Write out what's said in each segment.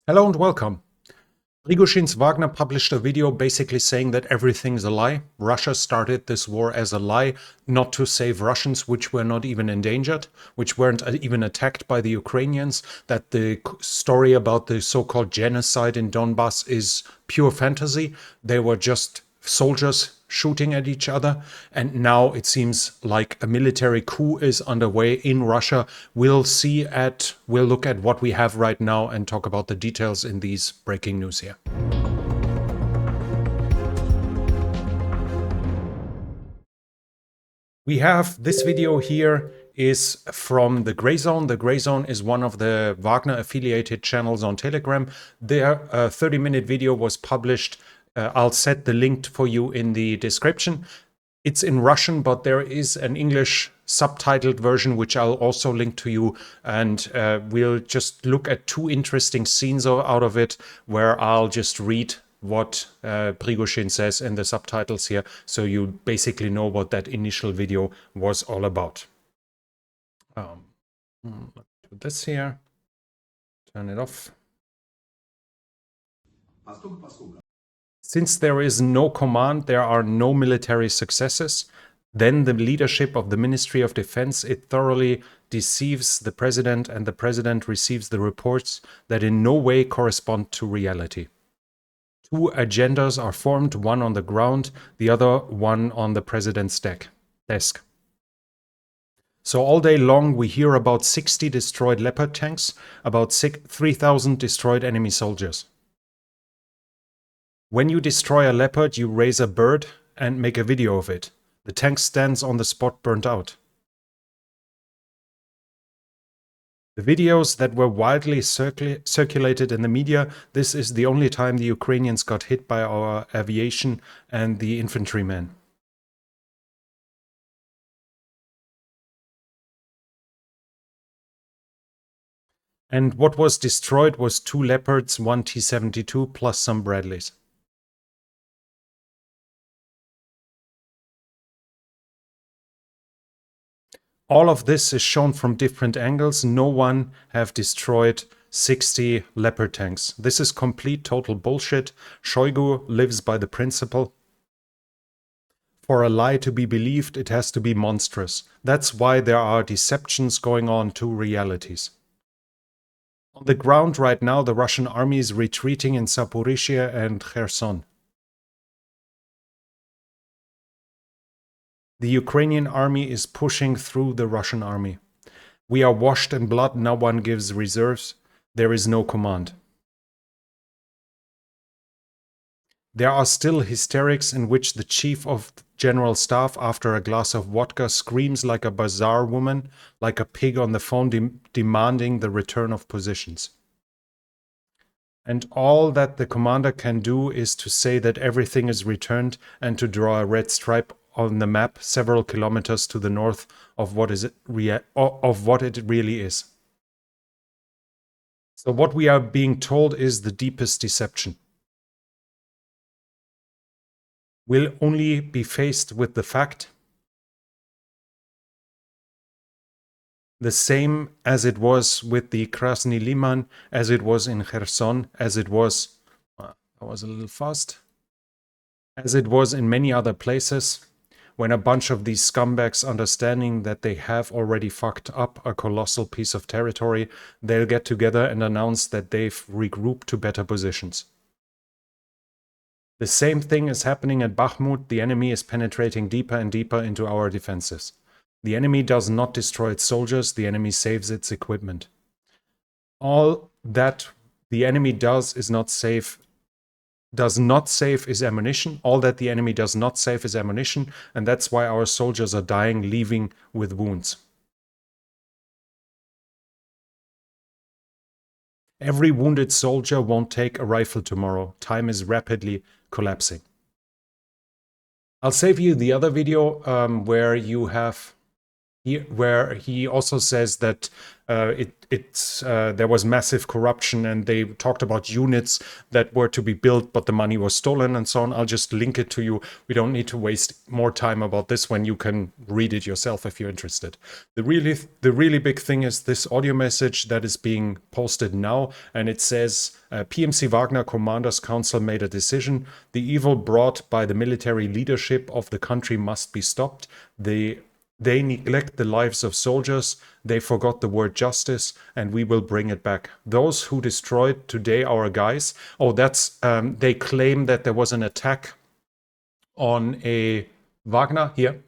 Hello and welcome. Prigozhin's Wagner published a video basically saying that everything's a lie. Russia started this war as a lie, not to save Russians, which were not even endangered, which weren't even attacked by the Ukrainians, that the story about the so-called genocide in Donbass is pure fantasy. They were just soldiers shooting at each other, and now it seems like a military coup is underway in Russia. We'll look at what we have right now and talk about the details in these breaking news here. We have this video here is from the Gray Zone. The Gray Zone is one of the Wagner affiliated channels on Telegram. Their 30-minute video was published. I'll set the link for you in the description. It's in Russian, but there is an English subtitled version, which I'll also link to you. And we'll just look at two interesting scenes out of it, where I'll just read what Prigozhin says in the subtitles here, so you basically know what that initial video was all about. Let's do this here. Turn it off. Since there is no command, there are no military successes. Then the leadership of the Ministry of Defense, it thoroughly deceives the president, and the president receives the reports that in no way correspond to reality. Two agendas are formed, one on the ground, the other one on the president's desk. So all day long we hear about 60 destroyed Leopard tanks, about 3,000 destroyed enemy soldiers. When you destroy a Leopard, you raise a bird and make a video of it. The tank stands on the spot burnt out. The videos that were widely circulated in the media, this is the only time the Ukrainians got hit by our aviation and the infantrymen. And what was destroyed was 2 Leopards, 1 T-72, plus some Bradleys. All of this is shown from different angles. No one have destroyed 60 Leopard tanks. This is complete, total bullshit. Shoigu lives by the principle: for a lie to be believed, it has to be monstrous. That's why there are deceptions going on to realities. On the ground right now, the Russian army is retreating in Zaporizhia and Kherson. The Ukrainian army is pushing through the Russian army. We are washed in blood, no one gives reserves. There is no command. There are still hysterics in which the chief of general staff, after a glass of vodka, screams like a bazaar woman, like a pig on the phone, demanding the return of positions. And all that the commander can do is to say that everything is returned and to draw a red stripe on the map several kilometers to the north of what it really is. So what we are being told is the deepest deception. We'll only be faced with the fact, the same as it was with the Krasny Liman, as it was in Kherson, as it was, I was a little fast, as it was in many other places, when a bunch of these scumbags, understanding that they have already fucked up a colossal piece of territory, they'll get together and announce that they've regrouped to better positions. The same thing is happening at Bakhmut. The enemy is penetrating deeper and deeper into our defenses. The enemy does not destroy its soldiers, the enemy saves its equipment. All that the enemy does not save is ammunition. All that the enemy does not save is ammunition, and that's why our soldiers are dying, leaving with wounds. Every wounded soldier won't take a rifle tomorrow. Time is rapidly collapsing. I'll save you the other video where he also says that there was massive corruption, and they talked about units that were to be built, but the money was stolen and so on. I'll just link it to you. We don't need to waste more time about this when you can read it yourself if you're interested. The really big thing is this audio message that is being posted now, and it says PMC Wagner Commanders Council made a decision. The evil brought by the military leadership of the country must be stopped. They neglect the lives of soldiers, they forgot the word justice, and we will bring it back. Those who destroyed today our guys, they claim that there was an attack on a Wagner here.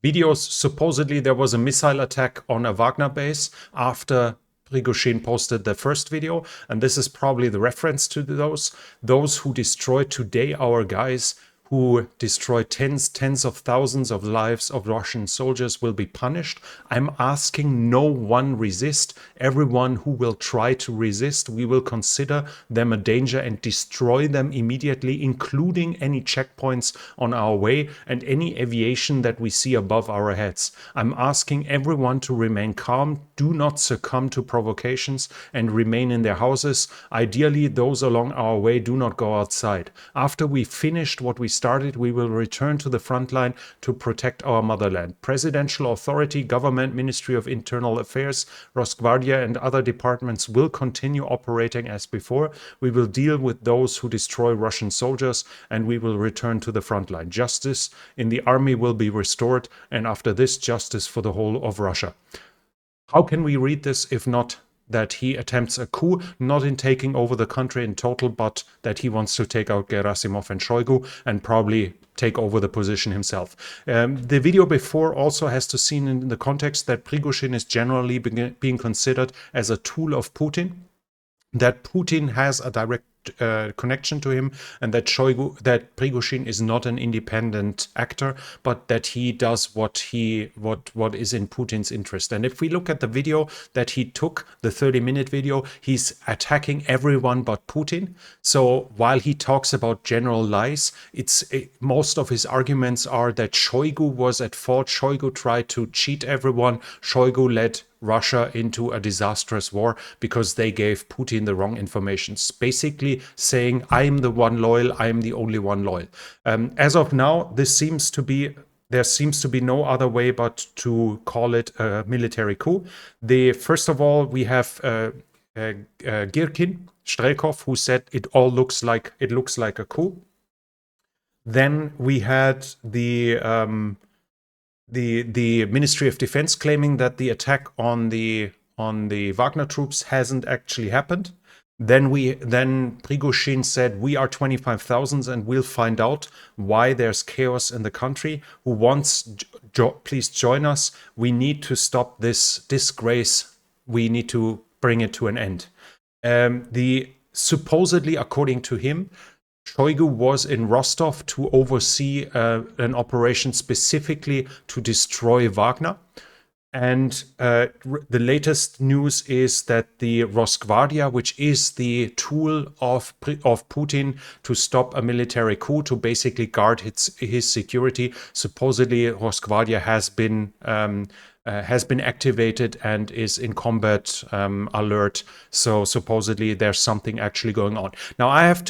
Videos, supposedly there was a missile attack on a Wagner base after Prigozhin posted the first video, and this is probably the reference to those who destroyed today our guys, who destroyed tens of thousands of lives of Russian soldiers, will be punished. I'm asking no one resist. Everyone who will try to resist, we will consider them a danger and destroy them immediately, including any checkpoints on our way and any aviation that we see above our heads. I'm asking everyone to remain calm, do not succumb to provocations, and remain in their houses. Ideally, those along our way do not go outside. After we finished what we started, we will return to the front line to protect our motherland. Presidential authority, government, Ministry of Internal Affairs, Rosgvardia, and other departments will continue operating as before. We will deal with those who destroy Russian soldiers, and we will return to the front line. Justice in the army will be restored, and after this, justice for the whole of Russia. How can we read this if not that he attempts a coup, not in taking over the country in total, but that he wants to take out Gerasimov and Shoigu and probably take over the position himself. The video before also has to be seen in the context that Prigozhin is generally being considered as a tool of Putin, that Putin has a direct connection to him, and that Prigozhin is not an independent actor, but that he does what is in Putin's interest. And if we look at the video that he took, the 30-minute video, he's attacking everyone but Putin. So while he talks about general lies, most of his arguments are that Shoigu was at fault. Shoigu tried to cheat everyone. Shoigu led Russia into a disastrous war because they gave Putin the wrong information. Basically saying, I'm the one loyal, I'm the only one loyal. As of now, there seems to be no other way but to call it a military coup. First of all, we have Girkin, Strelkov, who said it looks like a coup. Then we had the Ministry of Defense claiming that the attack on the Wagner troops hasn't actually happened. Then Prigozhin said, we are 25,000 and we'll find out why there's chaos in the country. Who wants, please join us. We need to stop this disgrace. We need to bring it to an end. Supposedly, according to him, Shoigu was in Rostov to oversee an operation specifically to destroy Wagner. And the latest news is that the Rosgvardia, which is the tool of Putin to stop a military coup, to basically guard his security, supposedly Rosgvardia has been activated and is in combat alert. So supposedly there's something actually going on. Now I have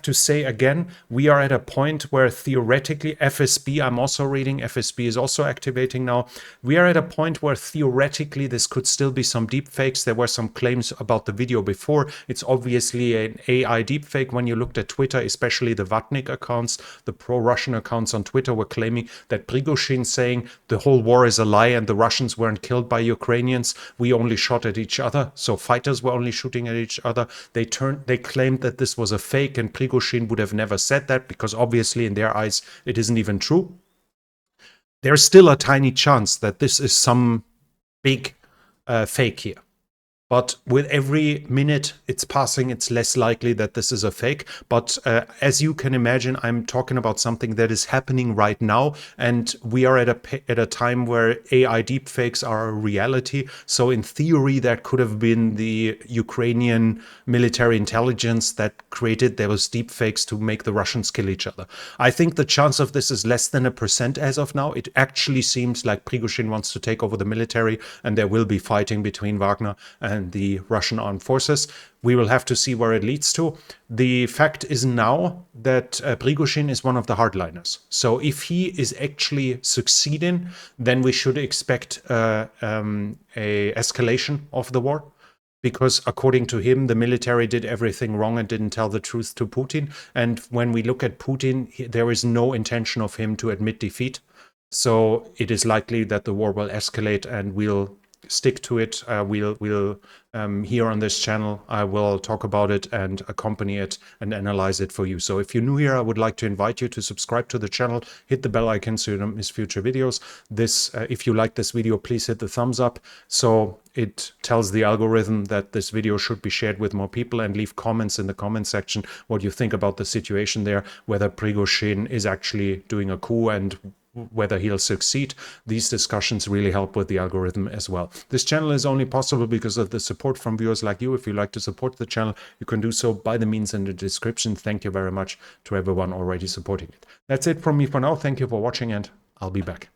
to say again, we are at a point where theoretically FSB, I'm also reading, FSB is also activating now. We are at a point where theoretically this could still be some deep fakes. There were some claims about the video before. It's obviously an AI deepfake. When you looked at Twitter, especially the Vatnik accounts, the pro-Russian accounts on Twitter were claiming that Prigozhin saying the whole war is a lie and the Russians weren't killed by Ukrainians. We only shot at each other. So fighters were only shooting at each other. They claimed that this was a fake, and Prigozhin would have never said that because obviously in their eyes it isn't even true. There's still a tiny chance that this is some big fake here. But with every minute it's passing, it's less likely that this is a fake. But as you can imagine, I'm talking about something that is happening right now, and we are at a time where AI deepfakes are a reality. So in theory, that could have been the Ukrainian military intelligence that created those deepfakes to make the Russians kill each other. I think the chance of this is less than 1% as of now. It actually seems like Prigozhin wants to take over the military, and there will be fighting between Wagner and the Russian armed forces. We will have to see where it leads to. The fact is now that Prigozhin is one of the hardliners. So if he is actually succeeding, then we should expect a escalation of the war, because according to him, the military did everything wrong and didn't tell the truth to Putin. And when we look at Putin, there is no intention of him to admit defeat. So it is likely that the war will escalate, and we'll stick to it. We'll here on this channel, I will talk about it and accompany it and analyze it for you. So if you're new here, I would like to invite you to subscribe to the channel, hit the bell icon so you don't miss future videos. If you like this video, please hit the thumbs up so it tells the algorithm that this video should be shared with more people, and leave comments in the comment section what you think about the situation there, whether Prigozhin is actually doing a coup and whether he'll succeed. These discussions really help with the algorithm as well. This channel is only possible because of the support from viewers like you. If you'd like to support the channel, you can do so by the means in the description. Thank you very much to everyone already supporting it. That's it from me for now. Thank you for watching, and I'll be back.